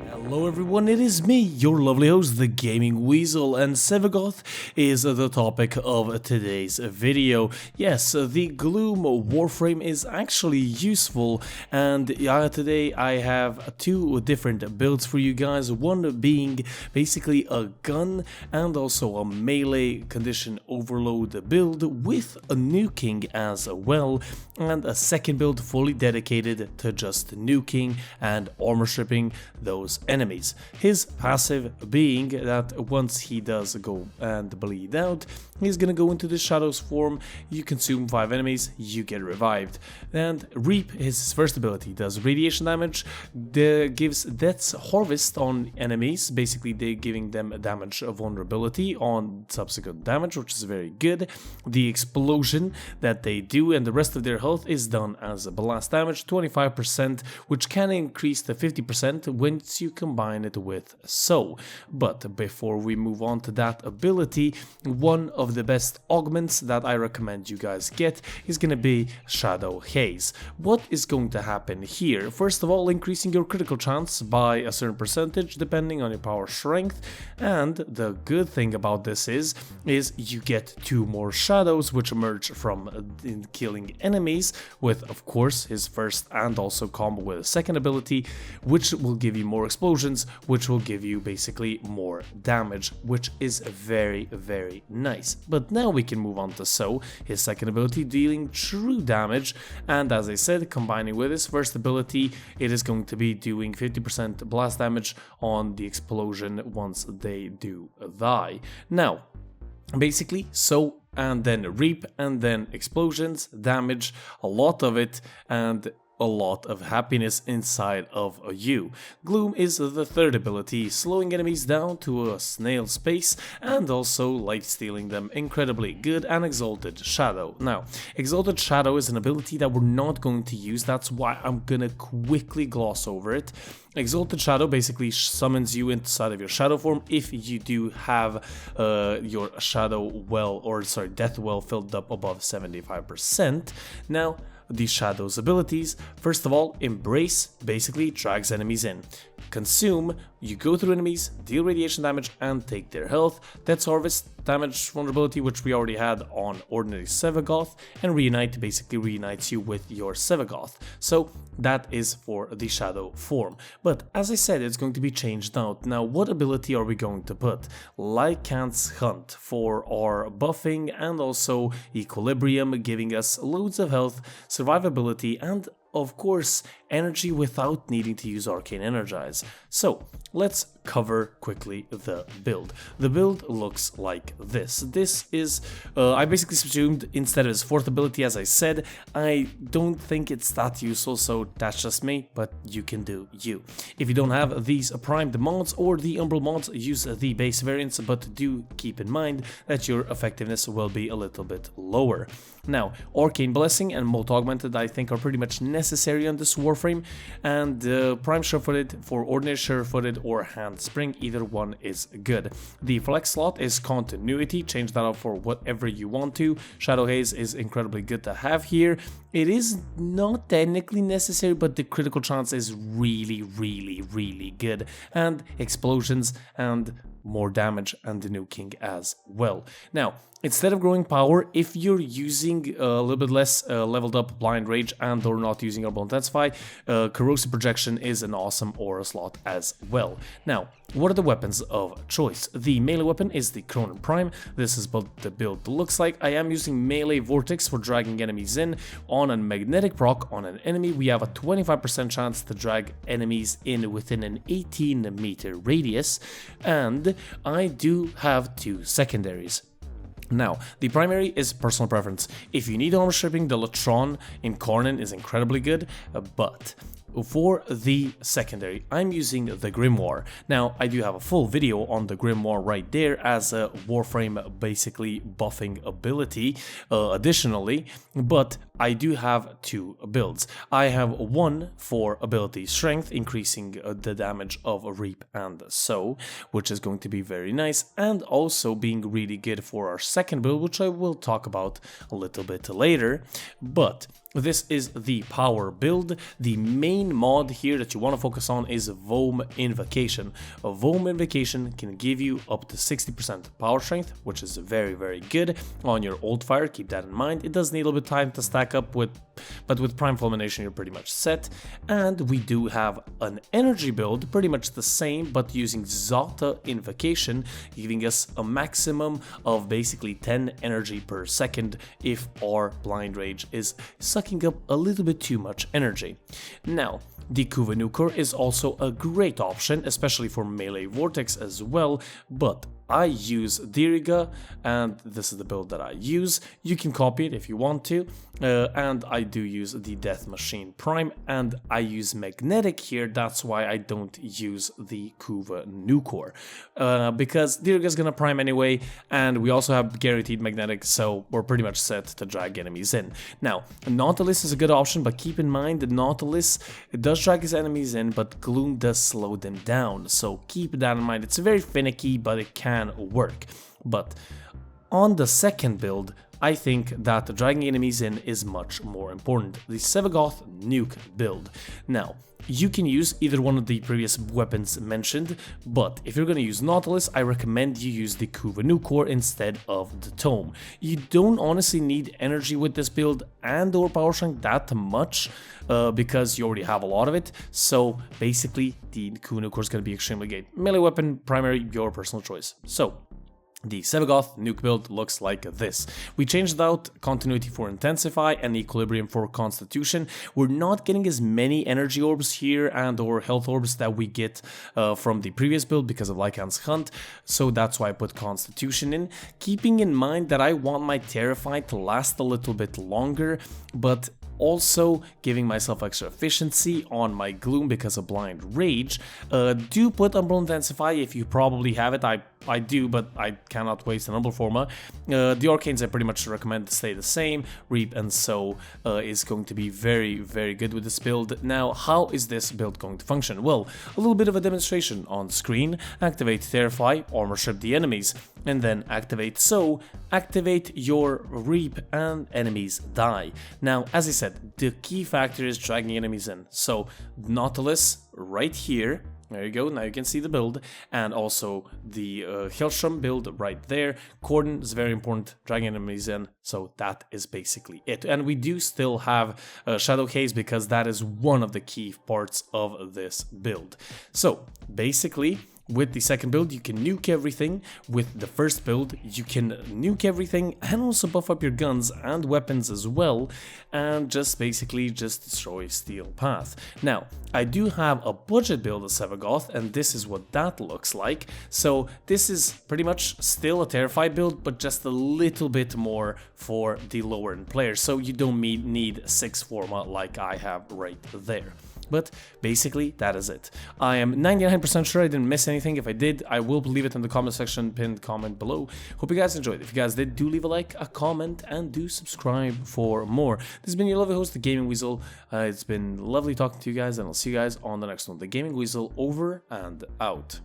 Hello everyone, it is me, your lovely host, the Gaming Weasel, and Sevagoth is the topic of today's video. Yes, the Gloom Warframe is actually useful, and today I have two different builds for you guys, one being basically a gun and also a melee condition overload build with a nuking as well, and a second build fully dedicated to just nuking and armor stripping those enemies. His passive being that once he does go and bleed out, he's gonna go into the shadows form, you consume 5 enemies, you get revived. And Reap, his first ability, does radiation damage, gives Death's Harvest on enemies, basically they're giving them damage vulnerability on subsequent damage, which is very good. The explosion that they do and the rest of their health is done as a blast damage, 25%, which can increase to 50% once you combine it with So. But before we move on to that ability, one of the best augments that I recommend you guys get is going to be Shadow Haze. What is going to happen here? First of all, increasing your critical chance by a certain percentage depending on your power strength, and the good thing about this is you get 2 more shadows which emerge from killing enemies with, of course, his first and also combo with a second ability, which will give you more explosions, which will give you basically more damage, which is very, very nice. But now we can move on to So, his second ability dealing true damage, and as I said, combining with his first ability, it is going to be doing 50% blast damage on the explosion once they do die. Now, basically, So and then Reap and then explosions, damage, a lot of it, and a lot of happiness inside of you. Gloom is the third ability, slowing enemies down to a snail's pace and also life stealing them, incredibly good. And Exalted Shadow. Now, Exalted Shadow is an ability that we're not going to use, that's why I'm gonna quickly gloss over it. Exalted Shadow basically summons you inside of your shadow form if you do have your death well filled up above 75%. Now, the Shadow's abilities, first of all, Embrace basically drags enemies in. Consume, you go through enemies, deal radiation damage and take their health. Death's Harvest, damage vulnerability, which we already had on ordinary Sevagoth, and Reunite basically reunites you with your Sevagoth. So that is for the shadow form. But as I said, it's going to be changed out. Now, what ability are we going to put? Lycanth's Hunt for our buffing and also equilibrium, giving us loads of health, survivability, and of course, energy without needing to use Arcane Energize. So, let's cover quickly the build. The build looks like this. This is, I basically subsumed instead of his fourth ability, as I said. I don't think it's that useful, so that's just me, but you can do you. If you don't have these primed mods or the Umbral mods, use the base variants, but do keep in mind that your effectiveness will be a little bit lower. Now, Arcane Blessing and Molt Augmented I think are pretty much necessary on this Warframe, and Prime Sure-Footed for Ordinary Sure-Footed or Handspring, either one is good. The flex slot is Continuity, change that up for whatever you want to. Shadow Haze is incredibly good to have here. It is not technically necessary, but the critical chance is really, really, really good. And Explosions and more damage and the nuking as well. Now, instead of growing power, if you're using a little bit less leveled up Blind Rage and or not using Herbal Intensify, Corrosive Projection is an awesome aura slot as well. Now, what are the weapons of choice? The melee weapon is the Cronin Prime. This is what the build looks like. I am using Melee Vortex for dragging enemies in. On a magnetic proc on an enemy, we have a 25% chance to drag enemies in within an 18-meter radius, and I do have 2 secondaries. Now, the primary is personal preference. If you need armor stripping, the Latron in Cornin is incredibly good, but for the secondary, I'm using the grimoire. Now, I do have a full video on the grimoire right there as a Warframe basically buffing ability additionally, but I do have two builds. I have one for ability strength, increasing the damage of Reap and Sow, which is going to be very nice, and also being really good for our second build, which I will talk about a little bit later. But this is the power build. The main mod here that you want to focus on is Voam Invocation. A Voam Invocation can give you up to 60% power strength, which is very, very good on your old fire. Keep that in mind. It does need a little bit of time to stack up with, but with Prime Fulmination you're pretty much set. And we do have an energy build, pretty much the same, but using Zota Invocation, giving us a maximum of basically 10 energy per second if our Blind Rage is sucking up a little bit too much energy. Now, the Kuva Nukes is also a great option, especially for melee vortex as well, but I use Diriga, and this is the build that I use. You can copy it if you want to, and I do use the Death Machine Prime, and I use Magnetic here. That's why I don't use the Kuva Nukes, because Diriga is gonna prime anyway, and we also have guaranteed Magnetic, so we're pretty much set to drag enemies in. Now, Nautilus is a good option, but keep in mind that Nautilus, it does drag his enemies in, but Gloom does slow them down, so keep that in mind. It's very finicky, but it can work. But on the second build, I think that dragging enemies in is much more important. The Sevagoth Nuke build. Now, you can use either one of the previous weapons mentioned, but if you're going to use Nautilus, I recommend you use the Kuva Nukes instead of the Tome. You don't honestly need energy with this build and or power strength that much, because you already have a lot of it, so basically the Kuva Nukes is going to be extremely good. Melee weapon, primary, your personal choice. So, the Sevagoth Nuke build looks like this. We changed out Continuity for Intensify and Equilibrium for Constitution. We're not getting as many energy orbs here and or health orbs that we get from the previous build because of Lycan's Hunt, so that's why I put Constitution in, keeping in mind that I want my Terrified to last a little bit longer, but also giving myself extra efficiency on my Gloom because of Blind Rage. Do put Umbral Intensify if you probably have it. I do, but I cannot waste an Umbral Forma. The Arcanes I pretty much recommend to stay the same. Reap and Sow is going to be very, very good with this build. Now, how is this build going to function? Well, a little bit of a demonstration on screen. Activate Terrify, Armor Strip the enemies, and then activate Sow. Activate your Reap and enemies die. Now, as I said, the key factor is dragging enemies in. So, Nautilus right here. There you go, now you can see the build, and also the Hellstrom build right there. Cordon is very important, dragging enemies in, so that is basically it. And we do still have Shadow Haze because that is one of the key parts of this build. So, basically, with the second build, you can nuke everything. With the first build, you can nuke everything and also buff up your guns and weapons as well, and just basically just destroy Steel Path. Now, I do have a budget build of Sevagoth, and this is what that looks like. So this is pretty much still a Terrified build, but just a little bit more for the lower end players, so you don't need 6 Forma like I have right there. But basically, that is it. I am 99% sure I didn't miss anything. If I did, I will leave it in the comment section, pinned comment below. Hope you guys enjoyed. If you guys did, do leave a like, a comment, and do subscribe for more. This has been your lovely host, the Gaming Weasel. It's been lovely talking to you guys, and I'll see you guys on the next one. The Gaming Weasel, over and out.